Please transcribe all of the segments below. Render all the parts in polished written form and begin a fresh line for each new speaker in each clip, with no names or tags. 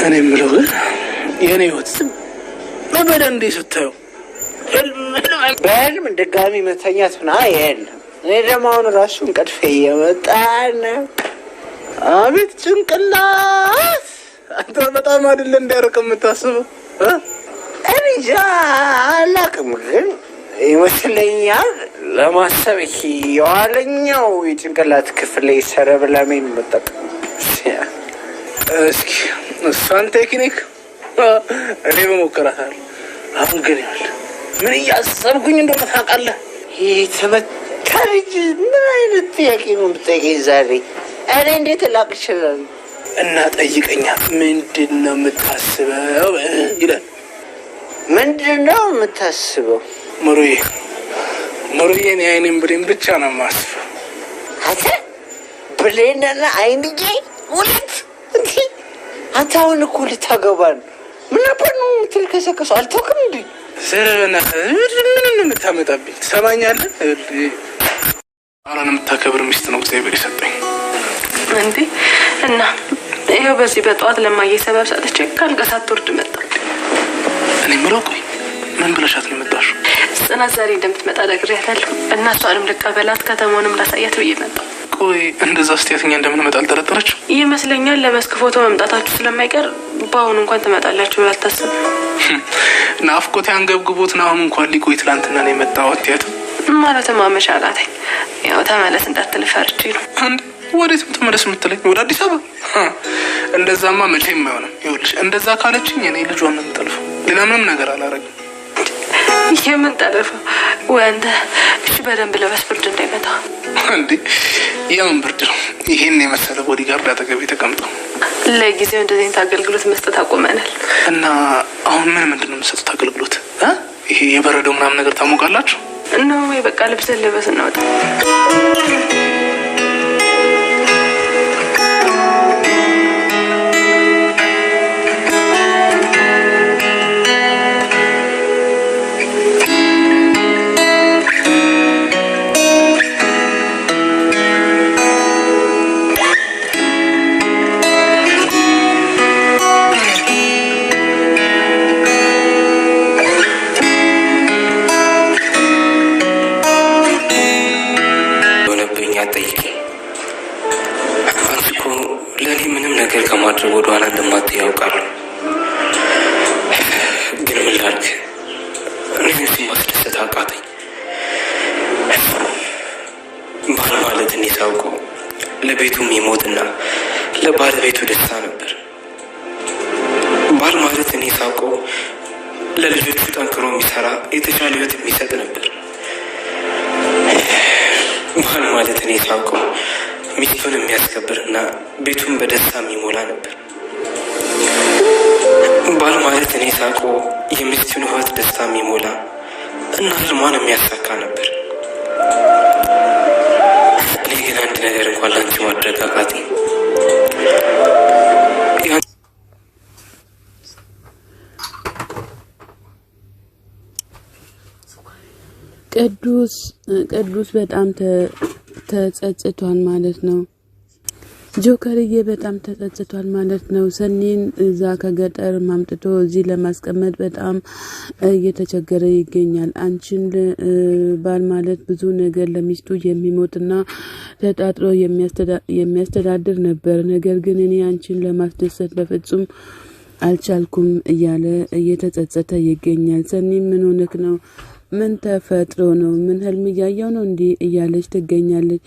እኔ የምለው የኔ ህይወት ለበደ እንዴ ስታዩ
በህልም ድጋሚ መተኛት ምና የለም። እኔ ደግሞ አሁን ራሱ እንቅልፌ እየመጣን
አቤት ጭንቅላት አንተ በጣም አይደል እንዲያርቅ የምታስበው
እንጃ አላውቅም ግን ይመስለኛል ለማሰብ የኋለኛው የጭንቅላት ክፍል ላይ ሰረብላሜን መጠቀም
እስኪ እሷን ቴክኒክ እኔ በሞከራታለሁ። አሁን ግን ይኸውልህ ምን እያሰብኩኝ እንደሆነ ታውቃለህ?
የተመታ ልጅ ምን አይነት ጥያቄ ነው የምትጠይቀኝ ዛሬ? እኔ እንዴት ላቅ ይችላል?
እና ጠይቀኛ ምንድን ነው የምታስበው ይላል።
ምንድን ነው የምታስበው?
ሙሩዬን የአይኔን ብሌን ብቻ ነው የማስበው።
አንተ ብሌንና አይንዬ ሁለት እንዴ? አንተ አሁን እኮ ልታገባ ነው። ምን ነበር ነው የምትልከሰከሰው? አልተውክም እንዴ?
ሰረበና ምን የምታመጣብኝ ትሰማኛለህ? አራን የምታከብር ሚስት ነው እግዚአብሔር የሰጠኝ
እንዴ። እና ይኸው በዚህ በጠዋት ለማየ ሰበብ ሰጥቼ ካልቀሳት ትወርድ መጣ።
እኔ ምለው ቆይ ምን ብለሻት ነው የመጣሽው?
ጽናት ዛሬ እንደምትመጣ ነግሬያታለሁ እና እሷንም ልቀበላት ከተማውንም ላሳያት ብዬ መጣሁ።
ቆይ እንደዛ ስትያትኛ እንደምንመጣ አልጠረጠረችም?
ይመስለኛል ለመስክ ፎቶ መምጣታችሁ ስለማይቀር በአሁኑ እንኳን ትመጣላችሁ ብላ አታስብ።
ናፍቆት ያንገብግቦት ነው። አሁን እንኳን ሊቆይ ትላንትና ነው የመጣው። አትያት
ማለትም አመሻላተኝ ያው ተመለስ እንዳትል ፈርቼ ነው።
አንድ ወዴት ተመለስ የምትለኝ? ወደ አዲስ አበባ? እንደዛማ መቼም አይሆንም። ይኸውልሽ እንደዛ ካለችኝ እኔ ልጇን ነው የምጠልፈው። ሌላ ምንም ነገር አላረግም።
የምን ጠልፈው ወይ አንተ? እሺ በደንብ ለበስ ብርድ እንዳይመታ።
እንዴ የምን ብርድ ነው? ይሄን የመሰለ ቦዲጋርድ አጠገቤ ተቀምጠው
ለጊዜው እንደዚህ አይነት አገልግሎት መስጠት አቆመናል።
እና አሁን ምንድን ነው የምትሰጡት አገልግሎት? ይሄ የበረዶ ምናምን ነገር ታሞቃላችሁ?
ነው ወይ በቃ ልብስ ለበስ ነው ወጣ።
ለኔ ምንም ነገር ከማድረግ ወደ ኋላ እንደማትይ ያውቃለሁ። ግን ምን ላድርግ? እኔን ማስደሰት አቃተኝ። ባል ማለት እኔ ሳውቀው ለቤቱ የሚሞትና ለባለቤቱ ደስታ ነበር። ባል ማለት እኔ ሳውቀው ለልጆቹ ጠንክሮ የሚሰራ የተሻለ ህይወት የሚሰጥ ነበር። ባል ማለት እኔ ሳውቀው ሚስቱን የሚያስከብርና ቤቱን በደስታ የሚሞላ ነበር። ባል ማለት እኔ ሳውቀው የሚስቱን ህይወት ደስታ የሚሞላ እና ህልሟን የሚያሳካ ነበር። እኔ ግን አንድ ነገር እንኳን ላንቺ ማድረግ አቃተኝ።
ቅዱስ በጣም ተጸጽቷል ማለት ነው። ጆከርዬ በጣም ተጸጽቷል ማለት ነው። ሰኒን እዛ ከገጠር ማምጥቶ እዚህ ለማስቀመጥ በጣም እየተቸገረ ይገኛል። አንቺን ባል ማለት ብዙ ነገር ለሚስቱ የሚሞትና ተጣጥሮ የሚያስተዳድር ነበር። ነገር ግን እኔ አንቺን ለማስደሰት በፍጹም አልቻልኩም እያለ እየተጸጸተ ይገኛል። ሰኒ ምን ሆነክ ነው? ምን ተፈጥሮ ነው? ምን ህልም እያየው ነው እንዴ እያለች ትገኛለች።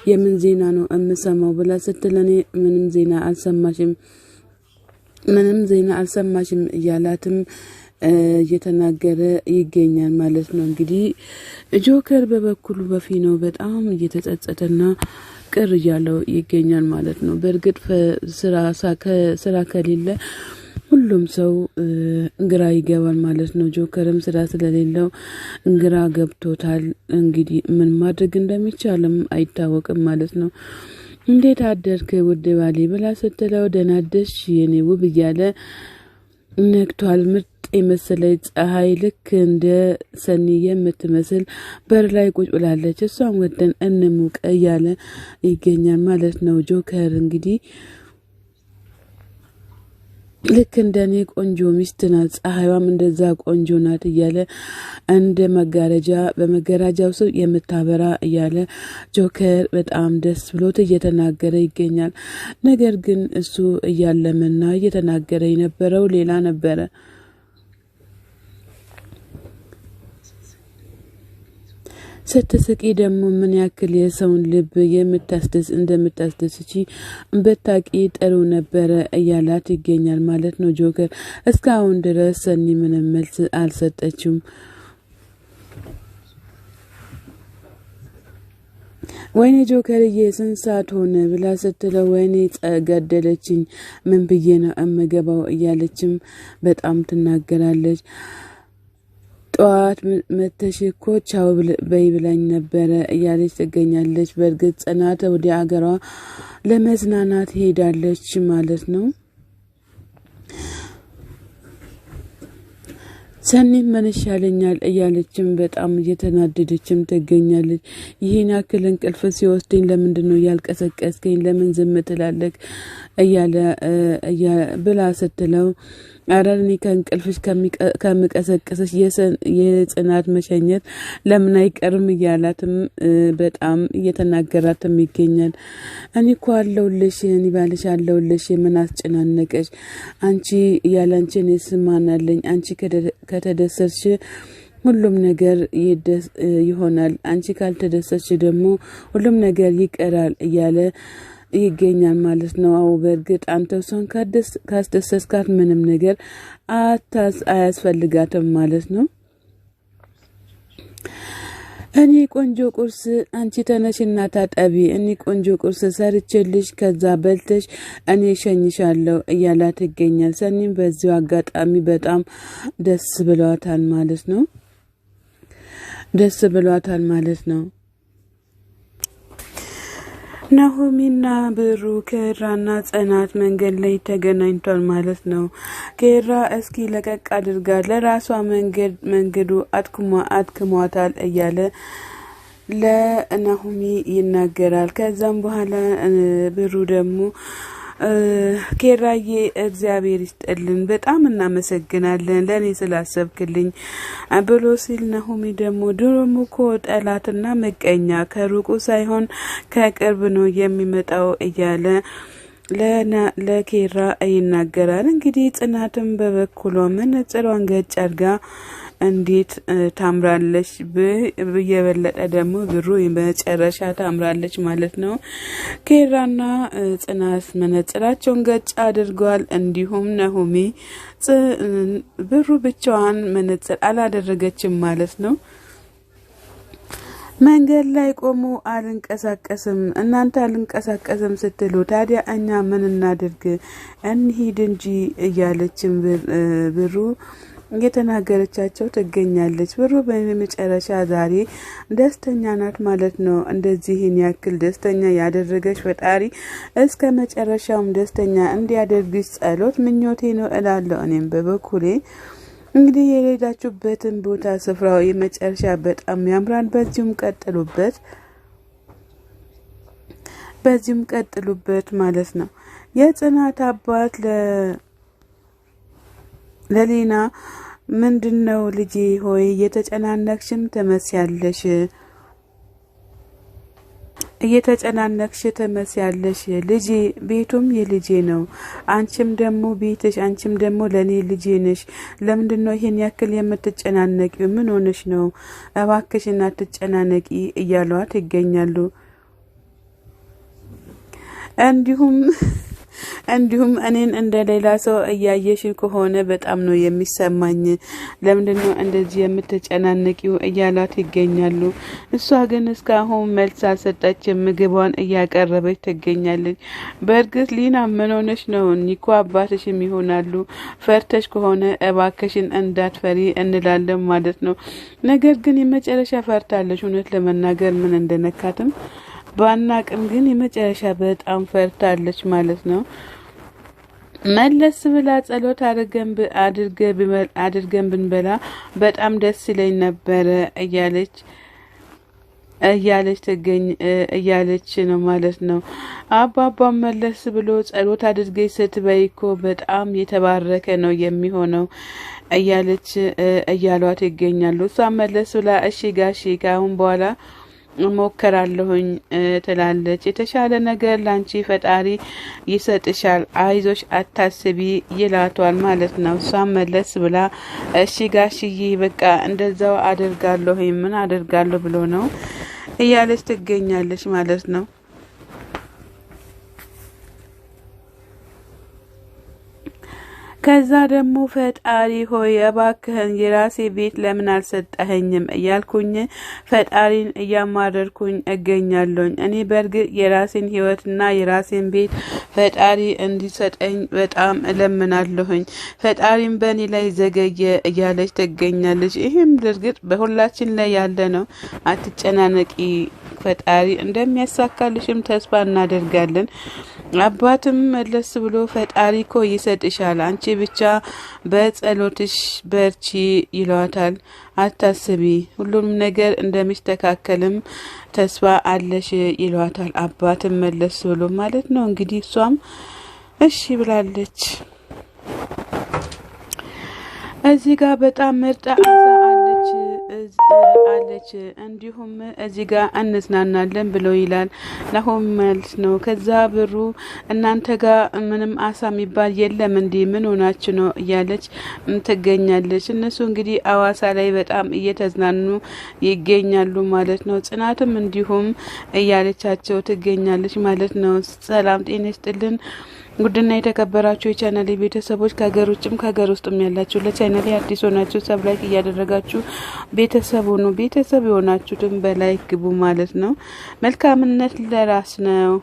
የምን ዜና ነው እምሰማው ብላ ስትል እኔ ምንም ዜና አልሰማሽም እያላትም እየተናገረ ይገኛል ማለት ነው። እንግዲህ ጆከር በበኩሉ ነው በጣም እየተጸጸተና ቅር እያለው ይገኛል ማለት ነው። በእርግጥ ስራ ከሌለ ሁሉም ሰው እንግራ ይገባል ማለት ነው። ጆከርም ስራ ስለሌለው እንግራ ገብቶታል። እንግዲህ ምን ማድረግ እንደሚቻልም አይታወቅም ማለት ነው። እንዴት አደርክ ውድ ባሌ ብላ ስትለው ደህና አደርሽ የኔ ውብ እያለ ነክቷል። ምርጥ የመሰለች ፀሐይ ልክ እንደ ሰኒ የምትመስል በር ላይ ቁጭ ብላለች። እሷን ወደን እንሙቅ እያለ ይገኛል ማለት ነው። ጆከር እንግዲህ ልክ እንደኔ ቆንጆ ሚስት ናት፣ ፀሐይዋም እንደዛ ቆንጆ ናት እያለ እንደ መጋረጃ በመጋረጃው ስር የምታበራ እያለ ጆከር በጣም ደስ ብሎት እየተናገረ ይገኛል። ነገር ግን እሱ እያለመና እየተናገረ የነበረው ሌላ ነበረ። ስትስቂ ደግሞ ምን ያክል የሰውን ልብ እንደምታስደስቺ በታቂ ጥሩ ነበረ እያላት ይገኛል ማለት ነው ጆከር። እስካሁን ድረስ ሰኒ ምንም መልስ አልሰጠችም። ወይኔ ጆከርዬ ስንት ሰዓት ሆነ ብላ ስትለው ወይኔ ገደለችኝ ምን ብዬ ነው እምገባው እያለችም በጣም ትናገራለች። ጠዋት መተሽ እኮ ቻው በይ ብላኝ ነበረ እያለች ትገኛለች። በእርግጥ ጽናት ወደ አገሯ ለመዝናናት ሄዳለች ማለት ነው። ሰኒም ምን ይሻለኛል እያለችም በጣም እየተናደደችም ትገኛለች። ይሄን ያክል እንቅልፍ ሲወስደኝ ለምንድነው ያልቀሰቀስከኝ ለምን ዝም ትላለህ እያለ ብላ ስትለው አራኒ ከእንቅልፍሽ ከመቀሰቀሰሽ የጽናት መሸኘት ለምን አይቀርም እያላትም በጣም እየተናገራትም ይገኛል። እኔ እኮ አለሁልሽ እኔ ባልሽ አለሁልሽ ምን አስጨናነቀሽ አንቺ ያላንቺ እኔስ ማን አለኝ አንቺ ከተደሰትሽ ሁሉም ነገር ይሆናል አንቺ ካልተደሰትሽ ደግሞ ሁሉም ነገር ይቀራል እያለ ይገኛል ማለት ነው። አው በእርግጥ አንተ እሷን ካስደሰስካት ምንም ነገር አያስፈልጋትም ማለት ነው። እኔ ቆንጆ ቁርስ አንቺ ተነሽና ታጠቢ እኔ ቆንጆ ቁርስ ሰርቼልሽ ከዛ በልተሽ እኔ ሸኝሻለሁ እያላት ይገኛል። ሰኒም በዚሁ አጋጣሚ በጣም ደስ ብሏታል ማለት ነው። ናሆሚና ብሩ ኬራና ጽናት መንገድ ላይ ተገናኝቷል ማለት ነው። ኬራ እስኪ ለቀቅ አድርጋ ለራሷ መንገዱ አጥክሟታል እያለ ለናሆሚ ይናገራል። ከዛም በኋላ ብሩ ደግሞ ኬራዬ እግዚአብሔር ይስጥልን በጣም እናመሰግናለን ለኔ ስላሰብክልኝ ብሎ ሲል ናሆሚ ደግሞ ድሮም እኮ ጠላትና መቀኛ ከሩቁ ሳይሆን ከቅርብ ነው የሚመጣው እያለ ለኬራ ይናገራል። እንግዲህ ጽናትም በበኩሏ መነጽሯን ገጭ አድርጋ እንዴት ታምራለች በየበለጠ ደግሞ ብሩ በመጨረሻ ታምራለች ማለት ነው። ኬራና ጽናት መነጽራቸውን ገጭ አድርጓል። እንዲሁም ናሆሚ ብሩ ብቻዋን መነጽር አላደረገችም ማለት ነው። መንገድ ላይ ቆሞ አልንቀሳቀስም እናንተ አልንቀሳቀስም ስትሉ ታዲያ እኛ ምን እናድርግ እንሂድ እንጂ እያለችም ብሩ እየተናገረቻቸው ትገኛለች። ብሩ በመጨረሻ ዛሬ ደስተኛ ናት ማለት ነው። እንደዚህን ያክል ደስተኛ ያደረገች ፈጣሪ እስከ መጨረሻውም ደስተኛ እንዲያደርግሽ ጸሎት ምኞቴ ነው እላለሁ። እኔም በበኩሌ እንግዲህ የሄዳችሁበትን ቦታ ስፍራው የመጨረሻ በጣም ያምራል። በዚህም ቀጥሉበት ማለት ነው። የጽናት አባት ለሌና ምንድነው ልጄ ሆይ እየተጨናነቅሽ ተመስያለሽ ልጄ ቤቱም የልጄ ነው አንቺም ደግሞ ቤትሽ አንቺም ደግሞ ለኔ ልጄ ነሽ ለምንድነው ይሄን ያክል የምትጨናነቂው ምን ሆነሽ ነው እባክሽና አትጨናነቂ እያሏት ይገኛሉ። እንዲሁም እኔን እንደሌላ ሰው እያየሽ ከሆነ በጣም ነው የሚሰማኝ ለምንድነው እንደዚህ የምትጨናነቂው እያላት ይገኛሉ። እሷ ግን እስካሁን መልስ አልሰጠችም። ምግቧን እያቀረበች ትገኛለች። በእርግጥ ሊና ምን ሆነሽ ነው ኒኮ አባትሽም ይሆናሉ ፈርተሽ ከሆነ እባክሽን እንዳትፈሪ እንላለን ማለት ነው። ነገር ግን የመጨረሻ ፈርታለች። እውነት ለመናገር ምን እንደነካትም ባናቅም ግን የመጨረሻ በጣም ፈርታለች ማለት ነው። መለስ ብላ ጸሎት አድርገን ብንበላ በጣም ደስ ይለኝ ነበር እያለች እያለች ነው ማለት ነው። አባባ መለስ ብሎ ጸሎት አድርገሽ ስትበይኮ በጣም የተባረከ ነው የሚሆነው እያሏት ይገኛሉ። እሷ መለስ ብላ እሺ ጋሺ ካሁን በኋላ ሞከራለሁኝ ትላለች። የተሻለ ነገር ላንቺ ፈጣሪ ይሰጥሻል፣ አይዞሽ አታስቢ ይላቷል ማለት ነው። እሷ መለስ ብላ እሺ ጋሽዬ በቃ እንደዛው አደርጋለሁኝ ምን አደርጋለሁ ብሎ ነው እያለች ትገኛለች ማለት ነው። ከዛ ደግሞ ፈጣሪ ሆይ እባክህን የራሴ ቤት ለምን አልሰጠኸኝም እያልኩኝ ፈጣሪን እያማረርኩኝ እገኛለሁኝ። እኔ በእርግጥ የራሴን ህይወትና የራሴን ቤት ፈጣሪ እንዲሰጠኝ በጣም እለምናለሁኝ። ፈጣሪም በእኔ ላይ ዘገየ እያለች ትገኛለች። ይህም እርግጥ በሁላችን ላይ ያለ ነው። አትጨናነቂ፣ ፈጣሪ እንደሚያሳካልሽም ተስፋ እናደርጋለን። አባትም መለስ ብሎ ፈጣሪ እኮ ይሰጥሻል፣ አንቺ ብቻ በጸሎትሽ በርቺ ይሏታል። አታስቢ፣ ሁሉም ነገር እንደሚስተካከልም ተስፋ አለሽ ይሏታል። አባትም መለስ ብሎ ማለት ነው። እንግዲህ እሷም እሺ ብላለች። እዚህ ጋር በጣም ምርጥ አሳ አለች እንዲሁም እዚህ ጋር እንዝናናለን ብሎ ይላል ናሆም ማለት ነው። ከዛ ብሩ እናንተ ጋር ምንም አሳ የሚባል የለም እንዴ ምን ሆናችሁ ነው እያለች ትገኛለች። እነሱ እንግዲህ አዋሳ ላይ በጣም እየተዝናኑ ይገኛሉ ማለት ነው። ጽናትም እንዲሁም እያለቻቸው ትገኛለች ማለት ነው። ሰላም ጤና ይስጥልን ውድና የተከበራችሁ የቻናሌ ቤተሰቦች ከሀገር ውጭም ከሀገር ውስጥም ያላችሁ ለቻናሌ አዲስ ሆናችሁ ሰብስክራይብ እያደረጋችሁ ቤተሰብ ሁኑ። ቤተሰብ የሆናችሁትን በላይክ ግቡ ማለት ነው። መልካምነት ለራስ ነው።